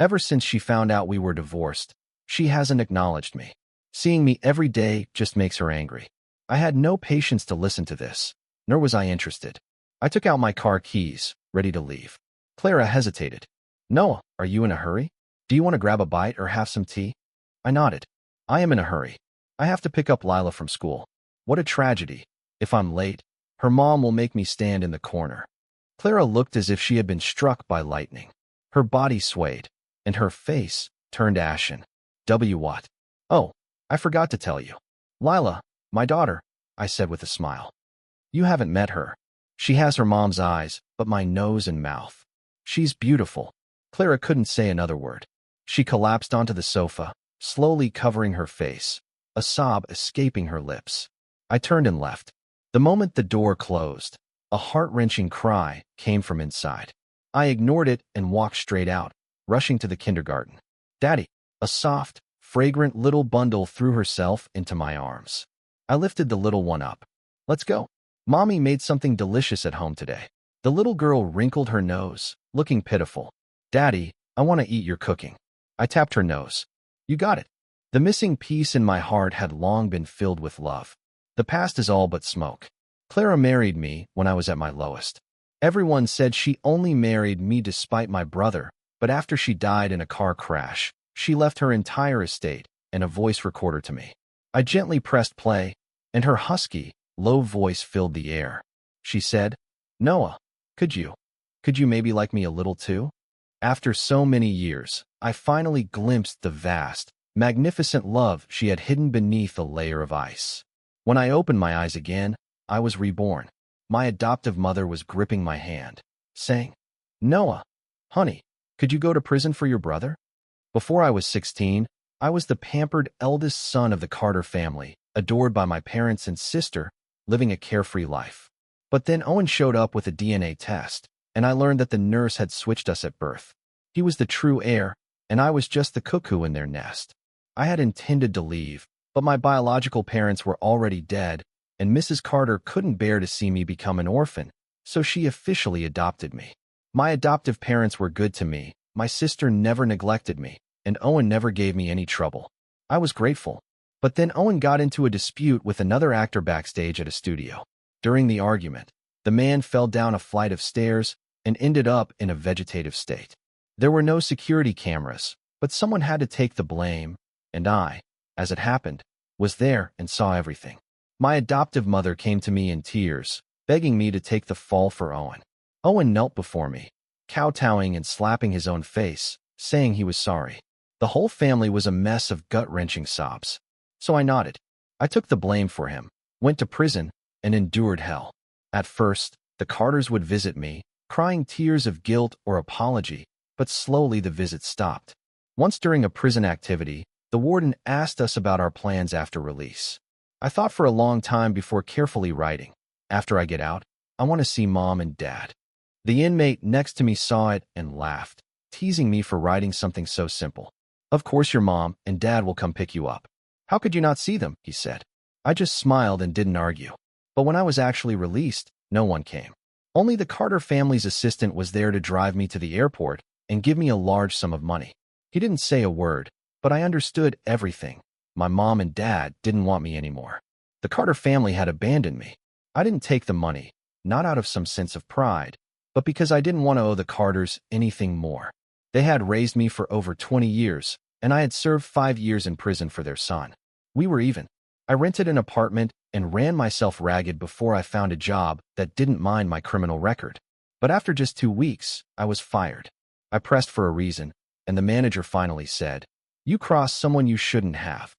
Ever since she found out we were divorced, she hasn't acknowledged me. Seeing me every day just makes her angry. I had no patience to listen to this, nor was I interested. I took out my car keys, ready to leave. Clara hesitated. Noah, are you in a hurry? Do you want to grab a bite or have some tea? I nodded. I am in a hurry. I have to pick up Lila from school. What a tragedy. If I'm late, her mom will make me stand in the corner. Clara looked as if she had been struck by lightning. Her body swayed, and her face turned ashen. What? Oh, I forgot to tell you. Lila, my daughter, I said with a smile. You haven't met her. She has her mom's eyes, but my nose and mouth. She's beautiful. Clara couldn't say another word. She collapsed onto the sofa, slowly covering her face, a sob escaping her lips. I turned and left. The moment the door closed, a heart-wrenching cry came from inside. I ignored it and walked straight out, rushing to the kindergarten. Daddy, a soft, fragrant little bundle threw herself into my arms. I lifted the little one up. Let's go. Mommy made something delicious at home today. The little girl wrinkled her nose, looking pitiful. Daddy, I want to eat your cooking. I tapped her nose. You got it. The missing piece in my heart had long been filled with love. The past is all but smoke. Clara married me when I was at my lowest. Everyone said she only married me despite my brother, but after she died in a car crash, she left her entire estate and a voice recorder to me. I gently pressed play, and her husky, low voice filled the air. She said, Noah, could you maybe like me a little too? After so many years, I finally glimpsed the vast, magnificent love she had hidden beneath a layer of ice. When I opened my eyes again, I was reborn. My adoptive mother was gripping my hand, saying, Noah, honey, could you go to prison for your brother? Before I was 16, I was the pampered eldest son of the Carter family, adored by my parents and sister, living a carefree life. But then Owen showed up with a DNA test, and I learned that the nurse had switched us at birth. He was the true heir, and I was just the cuckoo in their nest. I had intended to leave, but my biological parents were already dead, and Mrs. Carter couldn't bear to see me become an orphan, so she officially adopted me. My adoptive parents were good to me, my sister never neglected me, and Owen never gave me any trouble. I was grateful. But then Owen got into a dispute with another actor backstage at a studio. During the argument, the man fell down a flight of stairs and ended up in a vegetative state. There were no security cameras, but someone had to take the blame, and I, as it happened, was there and saw everything. My adoptive mother came to me in tears, begging me to take the fall for Owen. Owen knelt before me, kowtowing and slapping his own face, saying he was sorry. The whole family was a mess of gut-wrenching sobs. So I nodded. I took the blame for him, went to prison, and endured hell. At first, the Carters would visit me, crying tears of guilt or apology, but slowly the visits stopped. Once during a prison activity, the warden asked us about our plans after release. I thought for a long time before carefully writing, after I get out, I want to see Mom and Dad. The inmate next to me saw it and laughed, teasing me for writing something so simple. Of course your Mom and Dad will come pick you up. How could you not see them? He said. I just smiled and didn't argue. But when I was actually released, no one came. Only the Carter family's assistant was there to drive me to the airport and give me a large sum of money. He didn't say a word, but I understood everything. My mom and dad didn't want me anymore. The Carter family had abandoned me. I didn't take the money, not out of some sense of pride, but because I didn't want to owe the Carters anything more. They had raised me for over 20 years, and I had served 5 years in prison for their son. We were even. I rented an apartment and ran myself ragged before I found a job that didn't mind my criminal record. But after just 2 weeks, I was fired. I pressed for a reason, and the manager finally said, "You crossed someone you shouldn't have."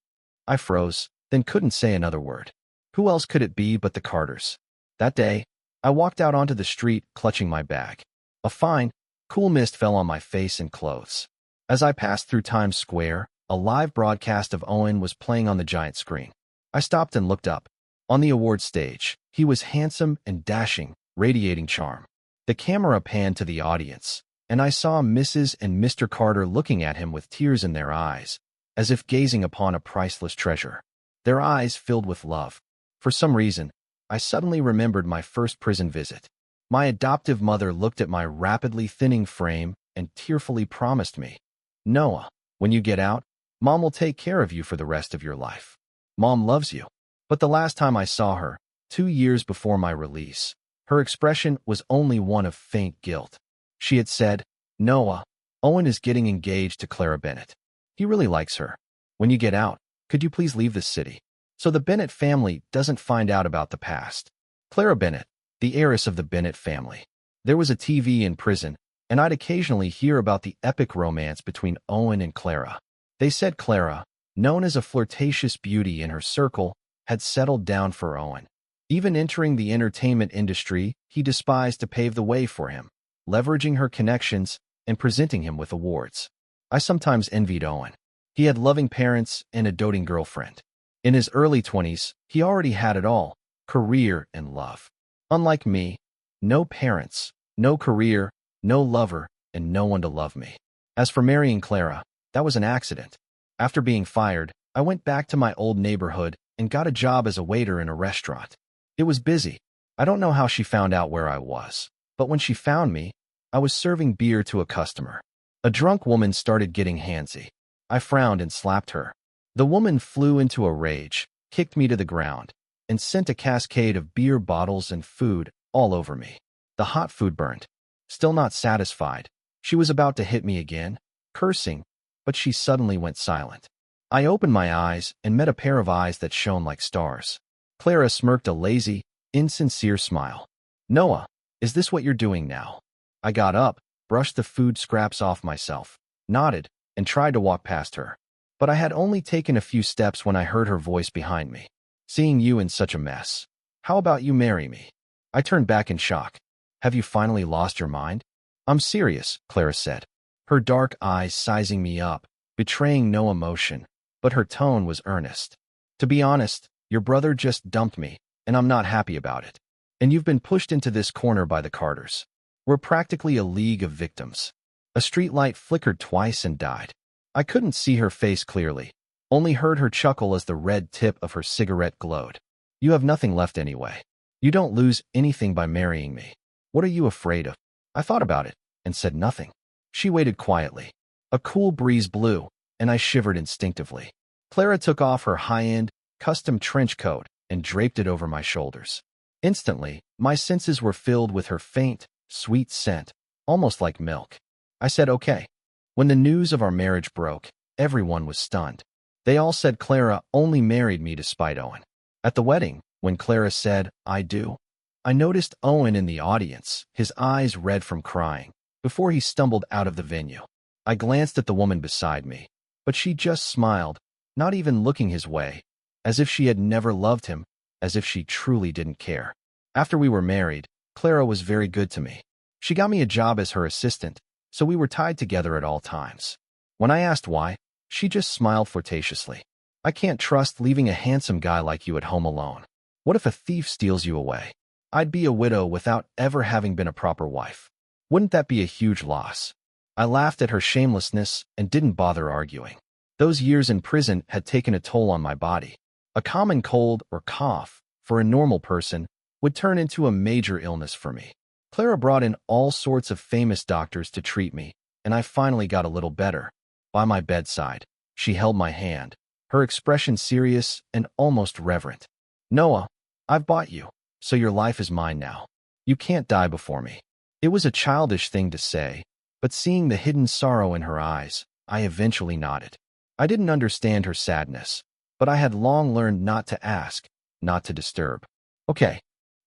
I froze, then couldn't say another word. Who else could it be but the Carters? That day, I walked out onto the street clutching my bag. A fine, cool mist fell on my face and clothes. As I passed through Times Square, a live broadcast of Owen was playing on the giant screen. I stopped and looked up. On the award stage, he was handsome and dashing, radiating charm. The camera panned to the audience, and I saw Mrs. and Mr. Carter looking at him with tears in their eyes, as if gazing upon a priceless treasure. Their eyes filled with love. For some reason, I suddenly remembered my first prison visit. My adoptive mother looked at my rapidly thinning frame and tearfully promised me, Noah, when you get out, Mom will take care of you for the rest of your life. Mom loves you. But the last time I saw her, 2 years before my release, her expression was only one of faint guilt. She had said, Noah, Owen is getting engaged to Clara Bennett. He really likes her. When you get out, could you please leave this city? So the Bennett family doesn't find out about the past. Clara Bennett, the heiress of the Bennett family. There was a TV in prison, and I'd occasionally hear about the epic romance between Owen and Clara. They said Clara, known as a flirtatious beauty in her circle, had settled down for Owen. Even entering the entertainment industry, he despised to pave the way for him, leveraging her connections and presenting him with awards. I sometimes envied Owen. He had loving parents and a doting girlfriend. In his early 20s, he already had it all, career and love. Unlike me, no parents, no career, no lover, and no one to love me. As for marrying Clara, that was an accident. After being fired, I went back to my old neighborhood and got a job as a waiter in a restaurant. It was busy. I don't know how she found out where I was, but when she found me, I was serving beer to a customer. A drunk woman started getting handsy. I frowned and slapped her. The woman flew into a rage, kicked me to the ground, and sent a cascade of beer bottles and food all over me. The hot food burned. Still not satisfied, she was about to hit me again, cursing, but she suddenly went silent. I opened my eyes and met a pair of eyes that shone like stars. Clara smirked a lazy, insincere smile. Noah, is this what you're doing now? I got up, brushed the food scraps off myself, nodded, and tried to walk past her. But I had only taken a few steps when I heard her voice behind me. Seeing you in such a mess. How about you marry me? I turned back in shock. Have you finally lost your mind? I'm serious, Clara said, her dark eyes sizing me up, betraying no emotion, but her tone was earnest. To be honest, your brother just dumped me, and I'm not happy about it. And you've been pushed into this corner by the Carters. We're practically a league of victims. A streetlight flickered twice and died. I couldn't see her face clearly, only heard her chuckle as the red tip of her cigarette glowed. You have nothing left anyway. You don't lose anything by marrying me. What are you afraid of? I thought about it and said nothing. She waited quietly. A cool breeze blew, and I shivered instinctively. Clara took off her high-end, custom trench coat and draped it over my shoulders. Instantly, my senses were filled with her faint, sweet scent, almost like milk. I said okay. When the news of our marriage broke, everyone was stunned. They all said Clara only married me to spite Owen. At the wedding, when Clara said, I do, I noticed Owen in the audience, his eyes red from crying, before he stumbled out of the venue. I glanced at the woman beside me, but she just smiled, not even looking his way, as if she had never loved him, as if she truly didn't care. After we were married, Clara was very good to me. She got me a job as her assistant, so we were tied together at all times. When I asked why, she just smiled flirtatiously. I can't trust leaving a handsome guy like you at home alone. What if a thief steals you away? I'd be a widow without ever having been a proper wife. Wouldn't that be a huge loss? I laughed at her shamelessness and didn't bother arguing. Those years in prison had taken a toll on my body. A common cold or cough, for a normal person, would turn into a major illness for me. Clara brought in all sorts of famous doctors to treat me, and I finally got a little better. By my bedside, she held my hand, her expression serious and almost reverent. Noah, I've bought you, so your life is mine now. You can't die before me. It was a childish thing to say, but seeing the hidden sorrow in her eyes, I eventually nodded. I didn't understand her sadness, but I had long learned not to ask, not to disturb. Okay,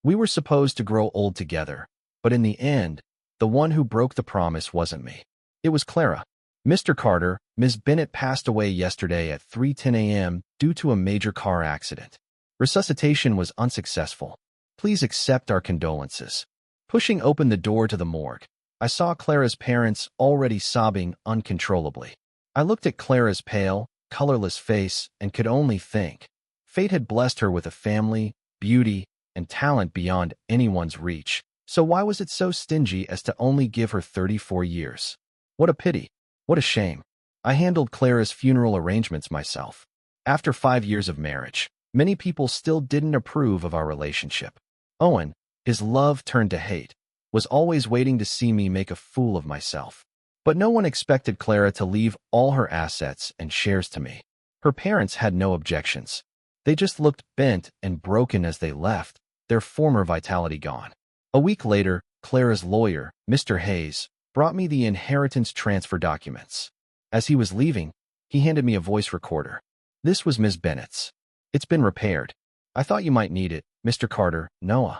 we were supposed to grow old together, but in the end, the one who broke the promise wasn't me. It was Clara. Mr. Carter, Ms. Bennett passed away yesterday at 3:10 a.m. due to a major car accident. Resuscitation was unsuccessful. Please accept our condolences. Pushing open the door to the morgue, I saw Clara's parents already sobbing uncontrollably. I looked at Clara's pale, colorless face and could only think. Fate had blessed her with a family, beauty, and talent beyond anyone's reach. So why was it so stingy as to only give her 34 years? What a pity. What a shame. I handled Clara's funeral arrangements myself. After 5 years of marriage, many people still didn't approve of our relationship. Owen, his love turned to hate, was always waiting to see me make a fool of myself. But no one expected Clara to leave all her assets and shares to me. Her parents had no objections. They just looked bent and broken as they left, their former vitality gone. A week later, Clara's lawyer, Mr. Hayes, brought me the inheritance transfer documents. As he was leaving, he handed me a voice recorder. This was Ms. Bennett's. It's been repaired. I thought you might need it, Mr. Carter, Noah.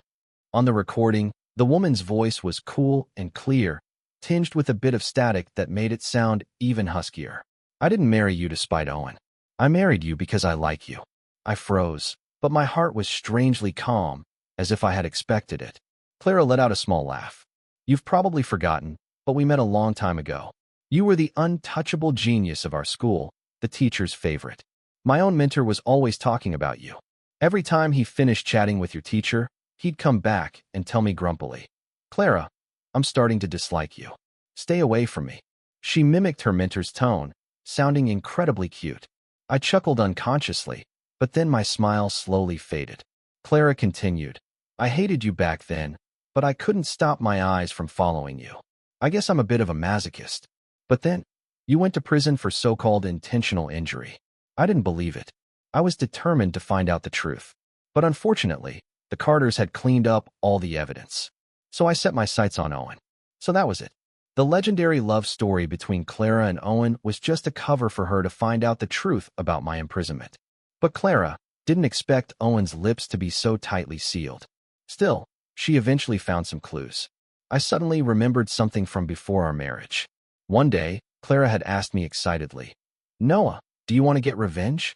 On the recording, the woman's voice was cool and clear, tinged with a bit of static that made it sound even huskier. I didn't marry you to spite Owen. I married you because I like you. I froze, but my heart was strangely calm, as if I had expected it. Clara let out a small laugh. You've probably forgotten, but we met a long time ago. You were the untouchable genius of our school, the teacher's favorite. My own mentor was always talking about you. Every time he finished chatting with your teacher, he'd come back and tell me grumpily, Clara, I'm starting to dislike you. Stay away from me. She mimicked her mentor's tone, sounding incredibly cute. I chuckled unconsciously, but then my smile slowly faded. Clara continued, I hated you back then, but I couldn't stop my eyes from following you. I guess I'm a bit of a masochist. But then, you went to prison for so-called intentional injury. I didn't believe it. I was determined to find out the truth. But unfortunately, the Carters had cleaned up all the evidence. So I set my sights on Owen. So that was it. The legendary love story between Clara and Owen was just a cover for her to find out the truth about my imprisonment. But Clara didn't expect Owen's lips to be so tightly sealed. Still, she eventually found some clues. I suddenly remembered something from before our marriage. One day, Clara had asked me excitedly, Noah, do you want to get revenge?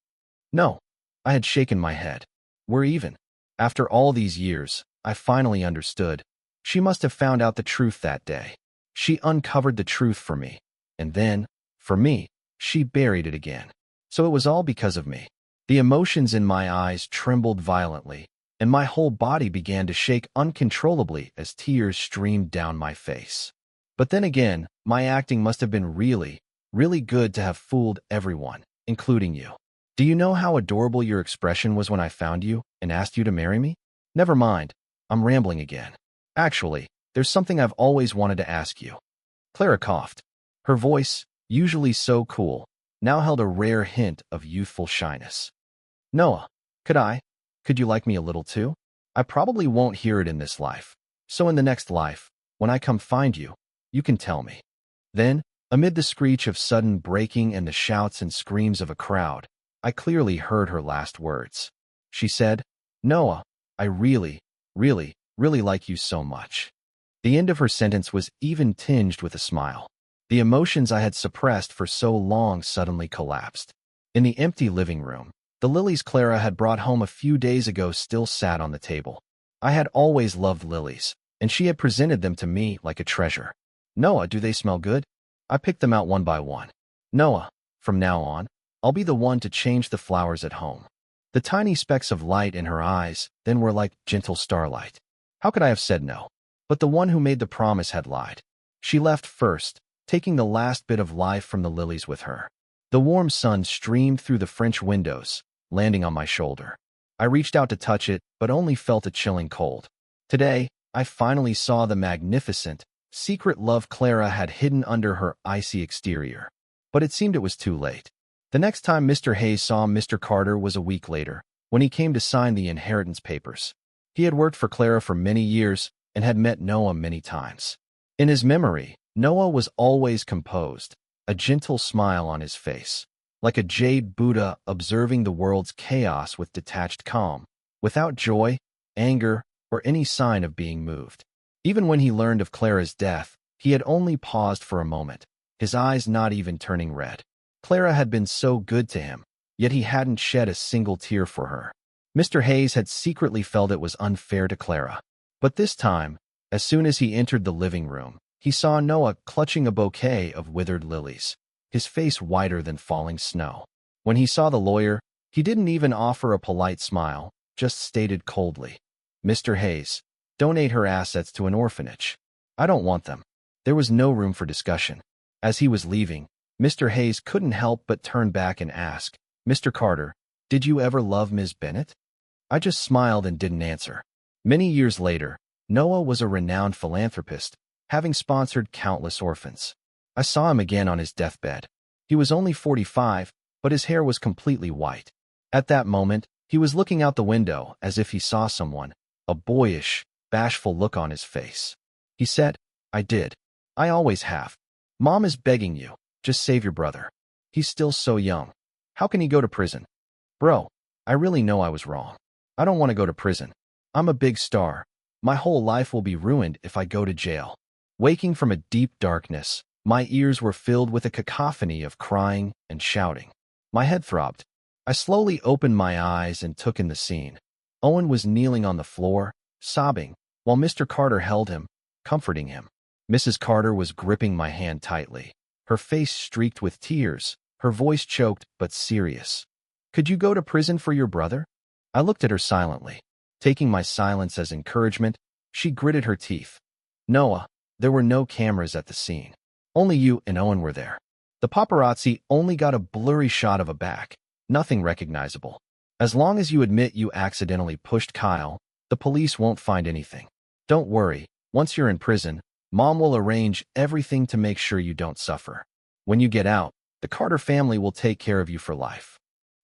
No. I had shaken my head. We're even. After all these years, I finally understood. She must have found out the truth that day. She uncovered the truth for me. And then, for me, she buried it again. So it was all because of me. The emotions in my eyes trembled violently, and my whole body began to shake uncontrollably as tears streamed down my face. But then again, my acting must have been really, really good to have fooled everyone, including you. Do you know how adorable your expression was when I found you and asked you to marry me? Never mind, I'm rambling again. Actually, there's something I've always wanted to ask you. Clara coughed. Her voice, usually so cool, now held a rare hint of youthful shyness. Noah, could you like me a little too? I probably won't hear it in this life. So in the next life, when I come find you, you can tell me. Then, amid the screech of sudden breaking and the shouts and screams of a crowd, I clearly heard her last words. She said, Noah, I really, really, really like you so much. The end of her sentence was even tinged with a smile. The emotions I had suppressed for so long suddenly collapsed. In the empty living room, the lilies Clara had brought home a few days ago still sat on the table. I had always loved lilies, and she had presented them to me like a treasure. Noah, do they smell good? I picked them out one by one. Noah, from now on, I'll be the one to change the flowers at home. The tiny specks of light in her eyes then were like gentle starlight. How could I have said no? But the one who made the promise had lied. She left first, taking the last bit of life from the lilies with her. The warm sun streamed through the French windows, landing on my shoulder. I reached out to touch it, but only felt a chilling cold. Today, I finally saw the magnificent, secret love Clara had hidden under her icy exterior. But it seemed it was too late. The next time Mr. Hayes saw Mr. Carter was a week later, when he came to sign the inheritance papers. He had worked for Clara for many years and had met Noah many times. In his memory, Noah was always composed, a gentle smile on his face, like a jade Buddha observing the world's chaos with detached calm, without joy, anger, or any sign of being moved. Even when he learned of Clara's death, he had only paused for a moment, his eyes not even turning red. Clara had been so good to him, yet he hadn't shed a single tear for her. Mr. Hayes had secretly felt it was unfair to Clara. But this time, as soon as he entered the living room, he saw Noah clutching a bouquet of withered lilies, his face whiter than falling snow. When he saw the lawyer, he didn't even offer a polite smile, just stated coldly, Mr. Hayes, donate her assets to an orphanage. I don't want them. There was no room for discussion. As he was leaving, Mr. Hayes couldn't help but turn back and ask, Mr. Carter, did you ever love Ms. Bennett? I just smiled and didn't answer. Many years later, Noah was a renowned philanthropist, having sponsored countless orphans. I saw him again on his deathbed. He was only 45, but his hair was completely white. At that moment, he was looking out the window as if he saw someone, a boyish, bashful look on his face. He said, "I did. I always have. Mom is begging you, just save your brother. He's still so young. How can he go to prison?" Bro, I really know I was wrong. I don't want to go to prison. I'm a big star. My whole life will be ruined if I go to jail. Waking from a deep darkness, my ears were filled with a cacophony of crying and shouting. My head throbbed. I slowly opened my eyes and took in the scene. Owen was kneeling on the floor, sobbing, while Mr. Carter held him, comforting him. Mrs. Carter was gripping my hand tightly. Her face streaked with tears, her voice choked but serious. "Could you go to prison for your brother?" I looked at her silently. Taking my silence as encouragement, she gritted her teeth. "Noah, there were no cameras at the scene. Only you and Owen were there. The paparazzi only got a blurry shot of a back, nothing recognizable. As long as you admit you accidentally pushed Kyle, the police won't find anything. Don't worry, once you're in prison, Mom will arrange everything to make sure you don't suffer. When you get out, the Carter family will take care of you for life."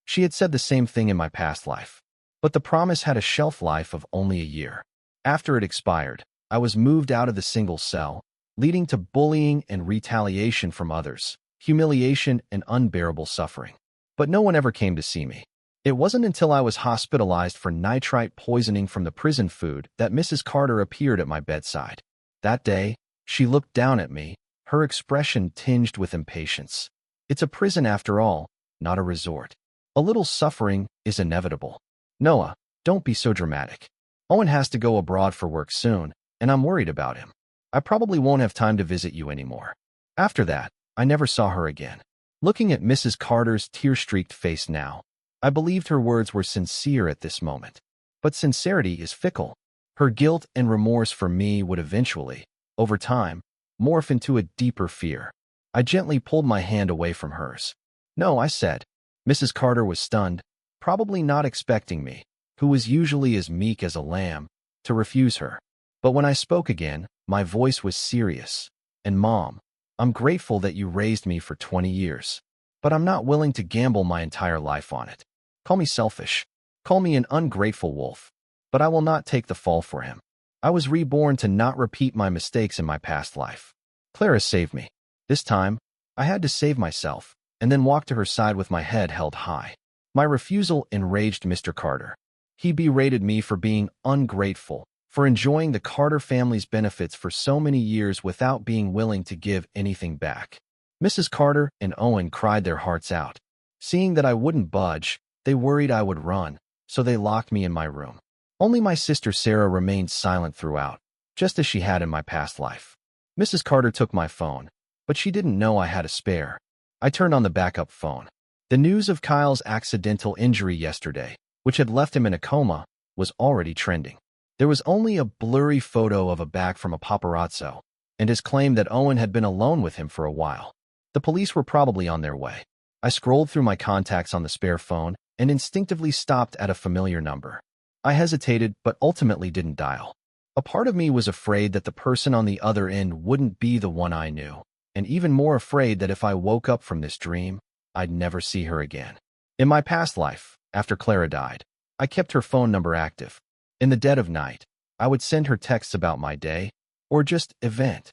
She had said the same thing in my past life, but the promise had a shelf life of only a year. After it expired, I was moved out of the single cell, leading to bullying and retaliation from others, humiliation and unbearable suffering. But no one ever came to see me. It wasn't until I was hospitalized for nitrite poisoning from the prison food that Mrs. Carter appeared at my bedside. That day, she looked down at me, her expression tinged with impatience. "It's a prison after all, not a resort. A little suffering is inevitable. Noah, don't be so dramatic. Owen has to go abroad for work soon, and I'm worried about him. I probably won't have time to visit you anymore." After that, I never saw her again. Looking at Mrs. Carter's tear-streaked face now, I believed her words were sincere at this moment. But sincerity is fickle. Her guilt and remorse for me would eventually, over time, morph into a deeper fear. I gently pulled my hand away from hers. "No," I said. Mrs. Carter was stunned, probably not expecting me, who was usually as meek as a lamb, to refuse her. But when I spoke again, my voice was serious. "And Mom, I'm grateful that you raised me for 20 years, but I'm not willing to gamble my entire life on it. Call me selfish. Call me an ungrateful wolf, but I will not take the fall for him. I was reborn to not repeat my mistakes in my past life. Clara saved me. This time, I had to save myself, and then walk to her side with my head held high." My refusal enraged Mr. Carter. He berated me for being ungrateful, for enjoying the Carter family's benefits for so many years without being willing to give anything back. Mrs. Carter and Owen cried their hearts out. Seeing that I wouldn't budge, they worried I would run, so they locked me in my room. Only my sister Sarah remained silent throughout, just as she had in my past life. Mrs. Carter took my phone, but she didn't know I had a spare. I turned on the backup phone. The news of Kyle's accidental injury yesterday, which had left him in a coma, was already trending. There was only a blurry photo of a back from a paparazzo, and his claim that Owen had been alone with him for a while. The police were probably on their way. I scrolled through my contacts on the spare phone and instinctively stopped at a familiar number. I hesitated, but ultimately didn't dial. A part of me was afraid that the person on the other end wouldn't be the one I knew, and even more afraid that if I woke up from this dream, I'd never see her again. In my past life, after Clara died, I kept her phone number active. In the dead of night, I would send her texts about my day, or just event.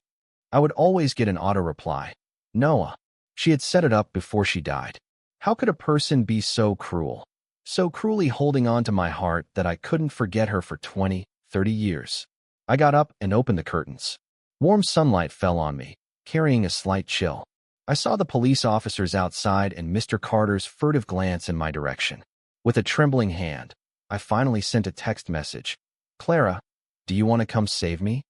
I would always get an auto reply, "Noah." She had set it up before she died. How could a person be so cruel? So cruelly holding on to my heart that I couldn't forget her for 20, 30 years. I got up and opened the curtains. Warm sunlight fell on me, carrying a slight chill. I saw the police officers outside and Mr. Carter's furtive glance in my direction. With a trembling hand, I finally sent a text message. "Clara, do you want to come save me?"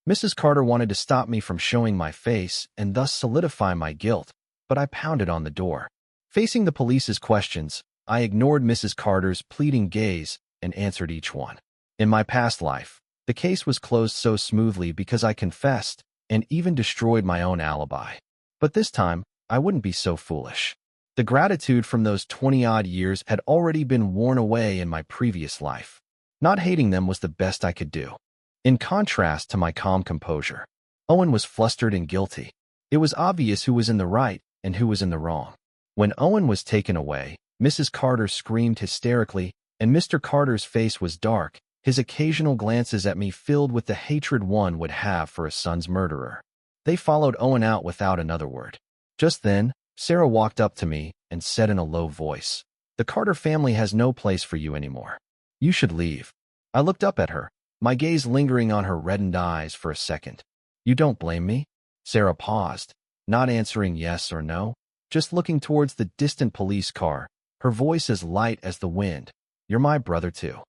Mrs. Carter wanted to stop me from showing my face and thus solidify my guilt, but I pounded on the door. Facing the police's questions, I ignored Mrs. Carter's pleading gaze and answered each one. In my past life, the case was closed so smoothly because I confessed and even destroyed my own alibi. But this time, I wouldn't be so foolish. The gratitude from those 20-odd years had already been worn away in my previous life. Not hating them was the best I could do. In contrast to my calm composure, Owen was flustered and guilty. It was obvious who was in the right and who was in the wrong. When Owen was taken away, Mrs. Carter screamed hysterically, and Mr. Carter's face was dark, his occasional glances at me filled with the hatred one would have for a son's murderer. They followed Owen out without another word. Just then, Sarah walked up to me and said in a low voice, "The Carter family has no place for you anymore. You should leave." I looked up at her, my gaze lingering on her reddened eyes for a second. "You don't blame me?" Sarah paused, not answering yes or no, just looking towards the distant police car, her voice as light as the wind. "You're my brother too."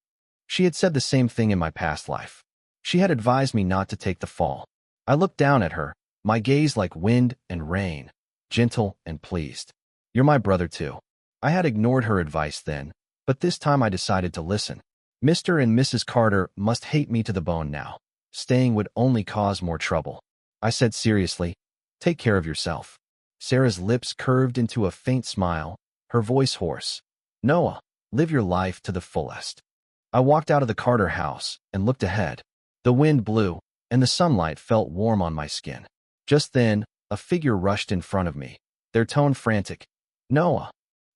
She had said the same thing in my past life. She had advised me not to take the fall. I looked down at her, my gaze like wind and rain, gentle and pleased. "You're my brother too." I had ignored her advice then, but this time I decided to listen. Mr. and Mrs. Carter must hate me to the bone now. Staying would only cause more trouble. I said seriously, "Take care of yourself." Sarah's lips curved into a faint smile, her voice hoarse. "Noah, live your life to the fullest." I walked out of the Carter house and looked ahead. The wind blew, and the sunlight felt warm on my skin. Just then, a figure rushed in front of me, their tone frantic. "Noah."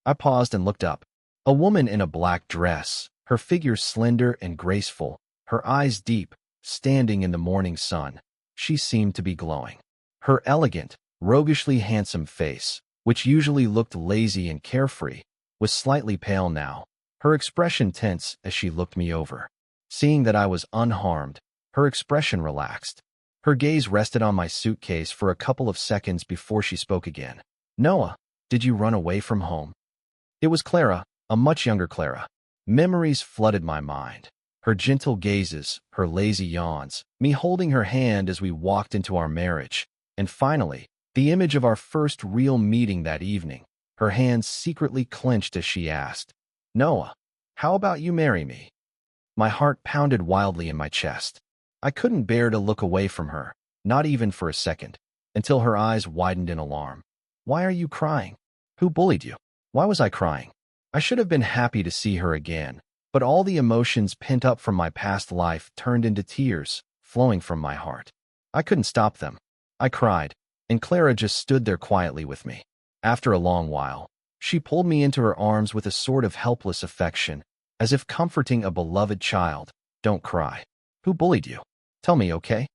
I paused and looked up. A woman in a black dress, her figure slender and graceful, her eyes deep, standing in the morning sun. She seemed to be glowing. Her elegant, roguishly handsome face, which usually looked lazy and carefree, was slightly pale now, her expression tense as she looked me over. Seeing that I was unharmed, her expression relaxed. Her gaze rested on my suitcase for a couple of seconds before she spoke again. "Noah, did you run away from home?" It was Clara, a much younger Clara. Memories flooded my mind. Her gentle gazes, her lazy yawns, me holding her hand as we walked into our marriage, and finally, the image of our first real meeting that evening, her hands secretly clenched as she asked, "Noah, how about you marry me?" My heart pounded wildly in my chest. I couldn't bear to look away from her, not even for a second, until her eyes widened in alarm. "Why are you crying? Who bullied you?" Why was I crying? I should have been happy to see her again, but all the emotions pent up from my past life turned into tears, flowing from my heart. I couldn't stop them. I cried, and Clara just stood there quietly with me. After a long while, she pulled me into her arms with a sort of helpless affection, as if comforting a beloved child. "Don't cry. Who bullied you? Tell me, okay?"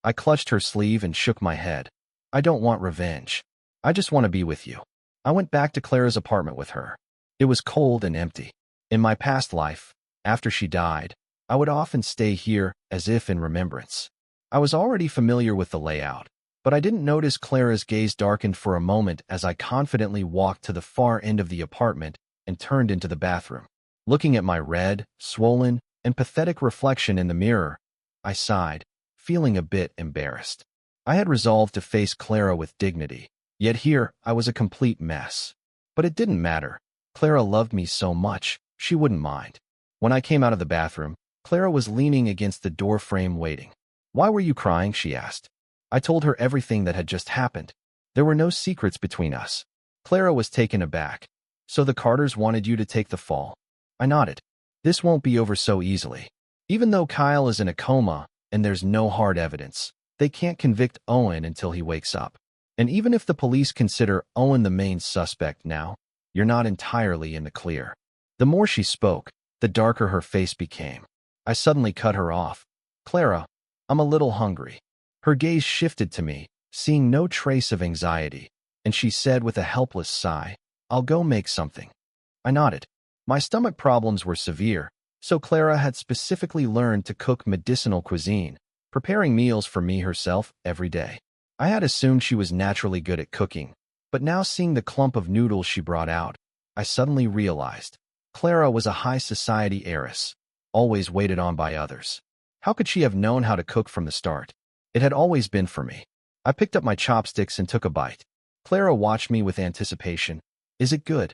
I clutched her sleeve and shook my head. "I don't want revenge. I just want to be with you." I went back to Clara's apartment with her. It was cold and empty. In my past life, after she died, I would often stay here as if in remembrance. I was already familiar with the layout, but I didn't notice Clara's gaze darkened for a moment as I confidently walked to the far end of the apartment and turned into the bathroom. Looking at my red, swollen, and pathetic reflection in the mirror, I sighed, feeling a bit embarrassed. I had resolved to face Clara with dignity, yet here I was a complete mess. But it didn't matter. Clara loved me so much, she wouldn't mind. When I came out of the bathroom, Clara was leaning against the door frame waiting. "Why were you crying?" she asked. I told her everything that had just happened. There were no secrets between us. Clara was taken aback. "So the Carters wanted you to take the fall?" I nodded. "This won't be over so easily. Even though Kyle is in a coma and there's no hard evidence, they can't convict Owen until he wakes up. And even if the police consider Owen the main suspect now, you're not entirely in the clear." The more she spoke, the darker her face became. I suddenly cut her off. "Clara, I'm a little hungry." Her gaze shifted to me, seeing no trace of anxiety, and she said with a helpless sigh, "I'll go make something." I nodded. My stomach problems were severe, so Clara had specifically learned to cook medicinal cuisine, preparing meals for me herself every day. I had assumed she was naturally good at cooking, but now seeing the clump of noodles she brought out, I suddenly realized Clara was a high society heiress, always waited on by others. How could she have known how to cook from the start? It had always been for me. I picked up my chopsticks and took a bite. Clara watched me with anticipation. "Is it good?"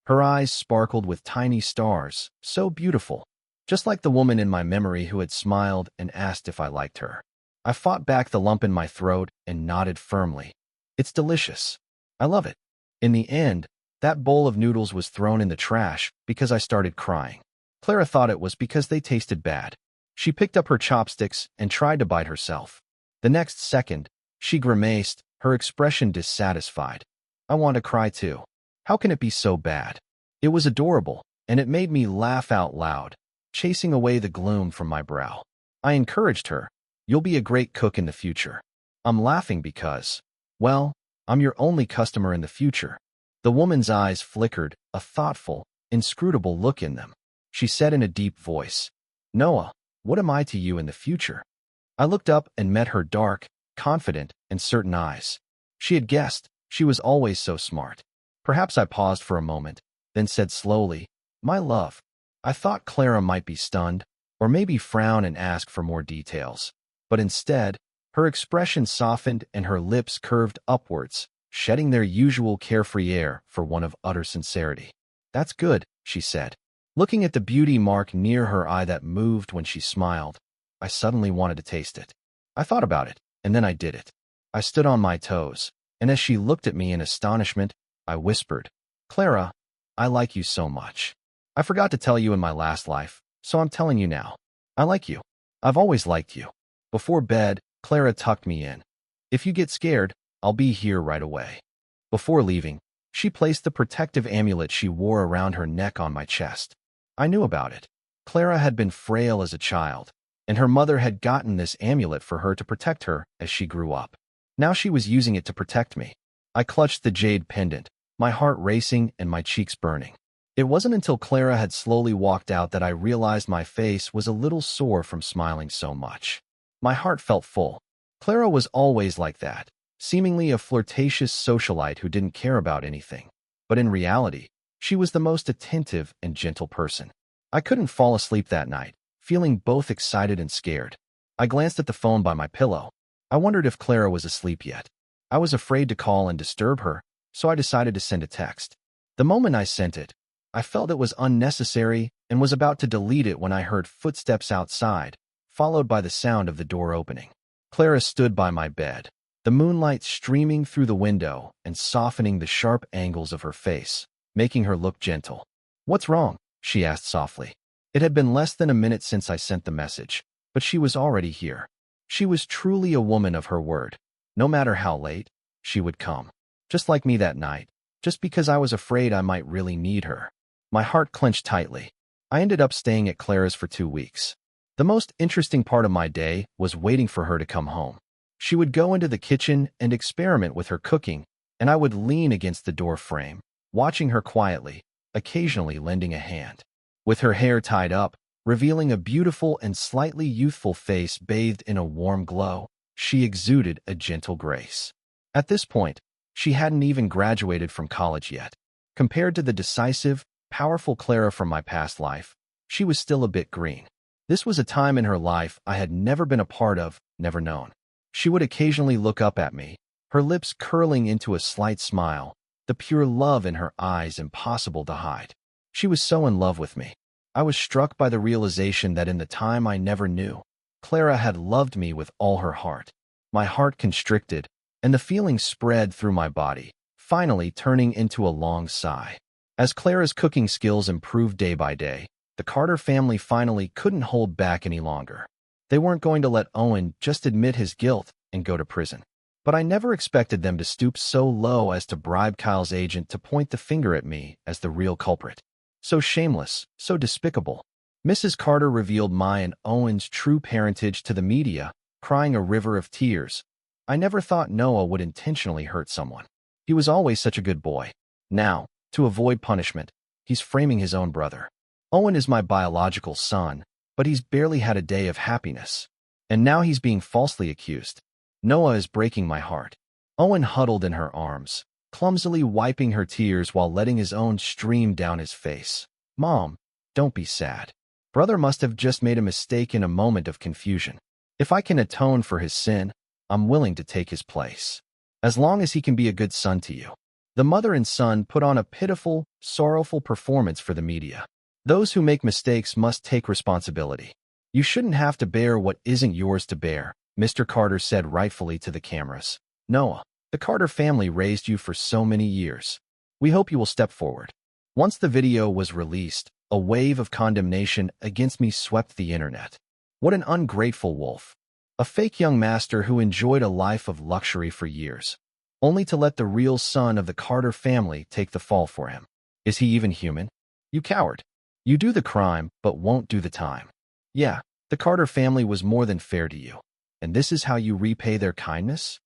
Her eyes sparkled with tiny stars, so beautiful, just like the woman in my memory who had smiled and asked if I liked her. I fought back the lump in my throat and nodded firmly. "It's delicious. I love it." In the end, that bowl of noodles was thrown in the trash because I started crying. Clara thought it was because they tasted bad. She picked up her chopsticks and tried to bite herself. The next second, she grimaced, her expression dissatisfied. I want to cry too. How can it be so bad? It was adorable, and it made me laugh out loud, chasing away the gloom from my brow. I encouraged her. You'll be a great cook in the future. I'm laughing because, well, I'm your only customer in the future. The woman's eyes flickered, a thoughtful, inscrutable look in them. She said in a deep voice, Noah, what am I to you in the future? I looked up and met her dark, confident, and certain eyes. She had guessed. She was always so smart. Perhaps I paused for a moment, then said slowly, My love. I thought Clara might be stunned, or maybe frown and ask for more details. But instead, her expression softened and her lips curved upwards, shedding their usual carefree air for one of utter sincerity. That's good, she said. Looking at the beauty mark near her eye that moved when she smiled, I suddenly wanted to taste it. I thought about it, and then I did it. I stood on my toes, and as she looked at me in astonishment, I whispered, Clara, I like you so much. I forgot to tell you in my last life, so I'm telling you now. I like you. I've always liked you. Before bed, Clara tucked me in. If you get scared, I'll be here right away. Before leaving, she placed the protective amulet she wore around her neck on my chest. I knew about it. Clara had been frail as a child, and her mother had gotten this amulet for her to protect her as she grew up. Now she was using it to protect me. I clutched the jade pendant, my heart racing and my cheeks burning. It wasn't until Clara had slowly walked out that I realized my face was a little sore from smiling so much. My heart felt full. Clara was always like that, seemingly a flirtatious socialite who didn't care about anything. But in reality, she was the most attentive and gentle person. I couldn't fall asleep that night, feeling both excited and scared. I glanced at the phone by my pillow. I wondered if Clara was asleep yet. I was afraid to call and disturb her, so I decided to send a text. The moment I sent it, I felt it was unnecessary and was about to delete it when I heard footsteps outside, followed by the sound of the door opening. Clara stood by my bed, the moonlight streaming through the window and softening the sharp angles of her face, making her look gentle. What's wrong? She asked softly. It had been less than a minute since I sent the message, but she was already here. She was truly a woman of her word. No matter how late, she would come. Just like me that night, just because I was afraid I might really need her. My heart clenched tightly. I ended up staying at Clara's for 2 weeks. The most interesting part of my day was waiting for her to come home. She would go into the kitchen and experiment with her cooking, and I would lean against the door frame, watching her quietly, occasionally lending a hand. With her hair tied up, revealing a beautiful and slightly youthful face bathed in a warm glow, she exuded a gentle grace. At this point, she hadn't even graduated from college yet. Compared to the decisive, powerful Clara from my past life, she was still a bit green. This was a time in her life I had never been a part of, never known. She would occasionally look up at me, her lips curling into a slight smile, the pure love in her eyes impossible to hide. She was so in love with me. I was struck by the realization that in the time I never knew, Clara had loved me with all her heart. My heart constricted, and the feeling spread through my body, finally turning into a long sigh. As Clara's cooking skills improved day by day, the Carter family finally couldn't hold back any longer. They weren't going to let Owen just admit his guilt and go to prison. But I never expected them to stoop so low as to bribe Kyle's agent to point the finger at me as the real culprit. So shameless, so despicable. Mrs. Carter revealed my and Owen's true parentage to the media, crying a river of tears. I never thought Noah would intentionally hurt someone. He was always such a good boy. Now, to avoid punishment, he's framing his own brother. Owen is my biological son, but he's barely had a day of happiness. And now he's being falsely accused. Noah is breaking my heart. Owen huddled in her arms, clumsily wiping her tears while letting his own stream down his face. Mom, don't be sad. Brother must have just made a mistake in a moment of confusion. If I can atone for his sin, I'm willing to take his place. As long as he can be a good son to you. The mother and son put on a pitiful, sorrowful performance for the media. Those who make mistakes must take responsibility. You shouldn't have to bear what isn't yours to bear, Mr. Carter said rightfully to the cameras. Noah, the Carter family raised you for so many years. We hope you will step forward. Once the video was released, a wave of condemnation against me swept the internet. What an ungrateful wolf. A fake young master who enjoyed a life of luxury for years. only to let the real son of the Carter family take the fall for him. Is he even human? You coward. You do the crime, but won't do the time. Yeah, the Carter family was more than fair to you. And this is how you repay their kindness?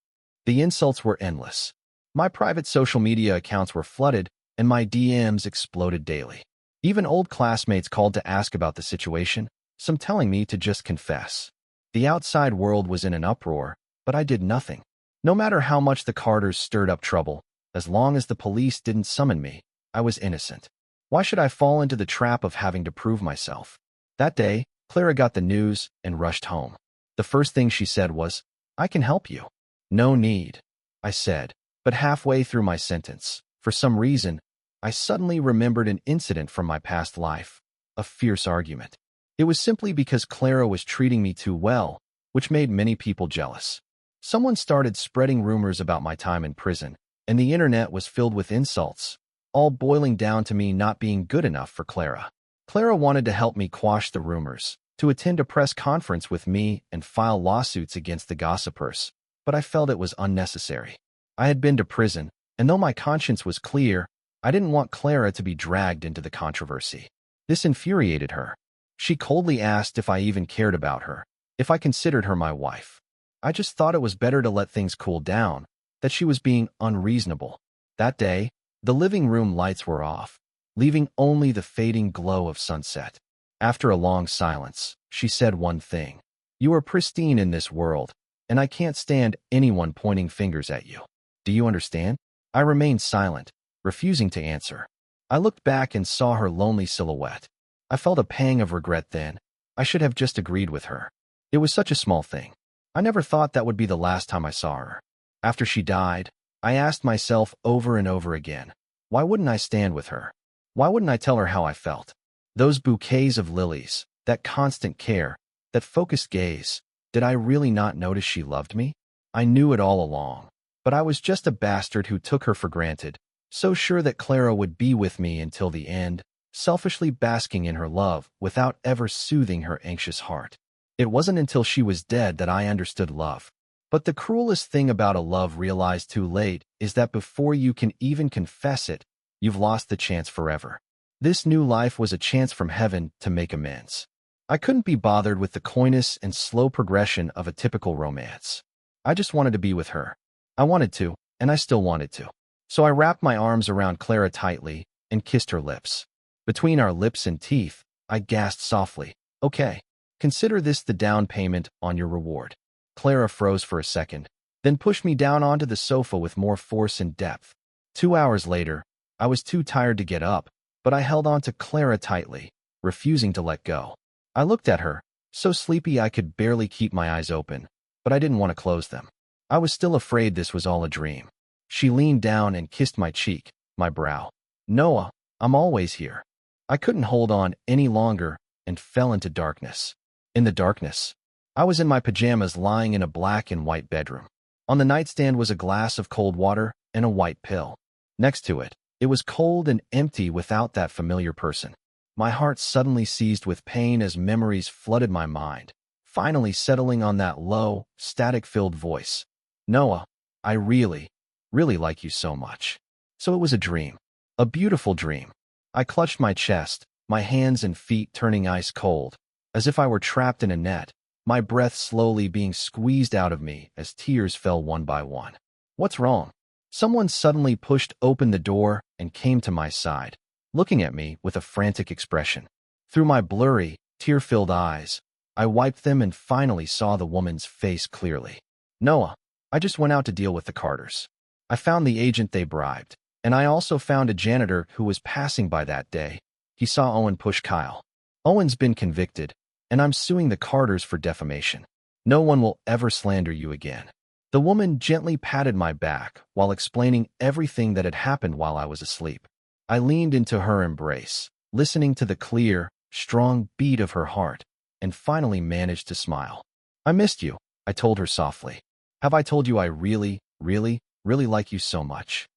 The insults were endless. My private social media accounts were flooded, and my DMs exploded daily. Even old classmates called to ask about the situation, some telling me to just confess. The outside world was in an uproar, but I did nothing. No matter how much the Carters stirred up trouble, as long as the police didn't summon me, I was innocent. Why should I fall into the trap of having to prove myself? That day, Clara got the news and rushed home. The first thing she said was, "I can help you." "No need," I said, but halfway through my sentence, for some reason, I suddenly remembered an incident from my past life, a fierce argument. It was simply because Clara was treating me too well, which made many people jealous. Someone started spreading rumors about my time in prison, and the internet was filled with insults, all boiling down to me not being good enough for Clara. Clara wanted to help me quash the rumors, to attend a press conference with me and file lawsuits against the gossipers, but I felt it was unnecessary. I had been to prison, and though my conscience was clear, I didn't want Clara to be dragged into the controversy. This infuriated her. She coldly asked if I even cared about her, if I considered her my wife. I just thought it was better to let things cool down, that she was being unreasonable. That day, the living room lights were off, leaving only the fading glow of sunset. After a long silence, she said one thing. "You are pristine in this world, and I can't stand anyone pointing fingers at you. Do you understand?" I remained silent, refusing to answer. I looked back and saw her lonely silhouette. I felt a pang of regret then. I should have just agreed with her. It was such a small thing. I never thought that would be the last time I saw her. After she died, I asked myself over and over again, why wouldn't I stand with her? Why wouldn't I tell her how I felt? Those bouquets of lilies, that constant care, that focused gaze, did I really not notice she loved me? I knew it all along, but I was just a bastard who took her for granted, so sure that Clara would be with me until the end, selfishly basking in her love without ever soothing her anxious heart. It wasn't until she was dead that I understood love. But the cruelest thing about a love realized too late is that before you can even confess it, you've lost the chance forever. This new life was a chance from heaven to make amends. I couldn't be bothered with the coyness and slow progression of a typical romance. I just wanted to be with her. I wanted to, and I still wanted to. So I wrapped my arms around Clara tightly and kissed her lips. Between our lips and teeth, I gasped softly, "Okay, consider this the down payment on your reward." Clara froze for a second, then pushed me down onto the sofa with more force and depth. 2 hours later, I was too tired to get up, but I held on to Clara tightly, refusing to let go. I looked at her, so sleepy I could barely keep my eyes open, but I didn't want to close them. I was still afraid this was all a dream. She leaned down and kissed my cheek, my brow. "Noah, I'm always here." I couldn't hold on any longer and fell into darkness. In the darkness, I was in my pajamas lying in a black and white bedroom. On the nightstand was a glass of cold water and a white pill. Next to it, it was cold and empty without that familiar person. My heart suddenly seized with pain as memories flooded my mind, finally settling on that low, static-filled voice. "Noah, I really, really like you so much." So it was a dream. A beautiful dream. I clutched my chest, my hands and feet turning ice cold, as if I were trapped in a net, my breath slowly being squeezed out of me as tears fell one by one. "What's wrong?" Someone suddenly pushed open the door and came to my side, looking at me with a frantic expression. Through my blurry, tear-filled eyes, I wiped them and finally saw the woman's face clearly. "Noah, I just went out to deal with the Carters. I found the agent they bribed, and I also found a janitor who was passing by that day. He saw Owen push Kyle. Owen's been convicted, and I'm suing the Carters for defamation. No one will ever slander you again." The woman gently patted my back while explaining everything that had happened while I was asleep. I leaned into her embrace, listening to the clear, strong beat of her heart, and finally managed to smile. "I missed you," I told her softly. "Have I told you I really, really, really like you so much?"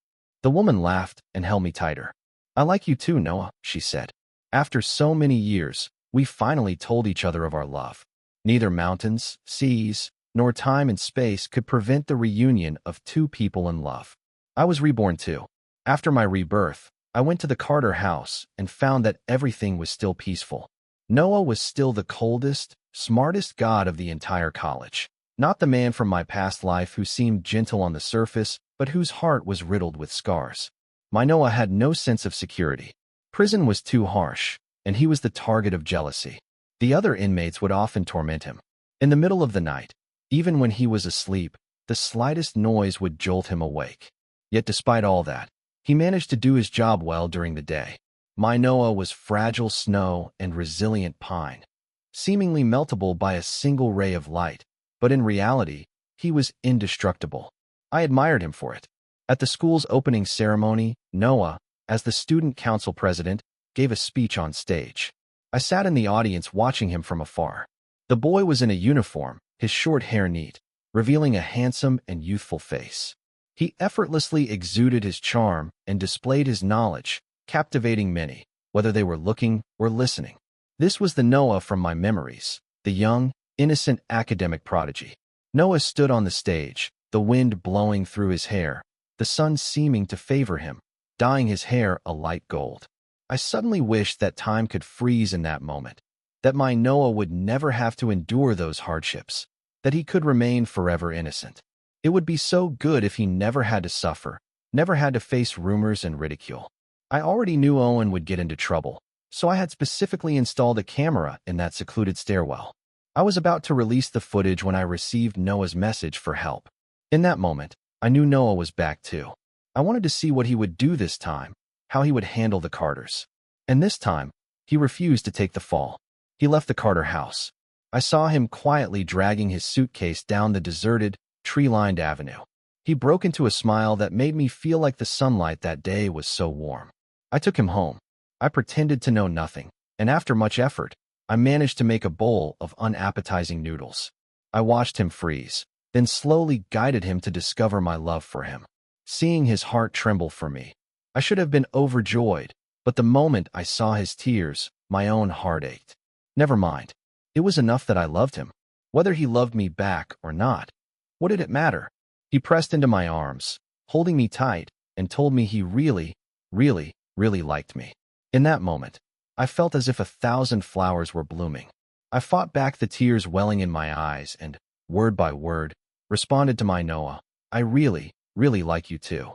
The woman laughed and held me tighter. "I like you too, Noah," she said. "After so many years, we finally told each other of our love. Neither mountains, seas, nor time and space could prevent the reunion of two people in love. I was reborn too. After my rebirth, I went to the Carter house and found that everything was still peaceful. Noah was still the coldest, smartest god of the entire college. Not the man from my past life who seemed gentle on the surface, but whose heart was riddled with scars. My Noah had no sense of security. Prison was too harsh, and he was the target of jealousy. The other inmates would often torment him. In the middle of the night, even when he was asleep, the slightest noise would jolt him awake. Yet despite all that, he managed to do his job well during the day. My Noah was fragile snow and resilient pine, seemingly meltable by a single ray of light, but in reality, he was indestructible. I admired him for it. At the school's opening ceremony, Noah, as the student council president, gave a speech on stage. I sat in the audience watching him from afar. The boy was in a uniform, his short hair neat, revealing a handsome and youthful face. He effortlessly exuded his charm and displayed his knowledge, captivating many, whether they were looking or listening. This was the Noah from my memories, the young, innocent academic prodigy. Noah stood on the stage, the wind blowing through his hair, the sun seeming to favor him, dyeing his hair a light gold. I suddenly wished that time could freeze in that moment, that my Noah would never have to endure those hardships, that he could remain forever innocent. It would be so good if he never had to suffer, never had to face rumors and ridicule. I already knew Owen would get into trouble, so I had specifically installed a camera in that secluded stairwell. I was about to release the footage when I received Noah's message for help. In that moment, I knew Noah was back too. I wanted to see what he would do this time, how he would handle the Carters. And this time, he refused to take the fall. He left the Carter house. I saw him quietly dragging his suitcase down the deserted, tree-lined avenue. He broke into a smile that made me feel like the sunlight that day was so warm. I took him home. I pretended to know nothing, and after much effort, I managed to make a bowl of unappetizing noodles. I watched him freeze, then slowly guided him to discover my love for him. Seeing his heart tremble for me, I should have been overjoyed, but the moment I saw his tears, my own heart ached. Never mind. It was enough that I loved him. Whether he loved me back or not, what did it matter? He pressed into my arms, holding me tight, and told me he really, really, really liked me. In that moment, I felt as if 1,000 flowers were blooming. I fought back the tears welling in my eyes and, word by word, responded to my Noah, I really, really like you too.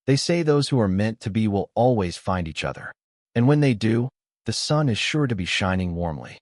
They say those who are meant to be will always find each other. And when they do, the sun is sure to be shining warmly.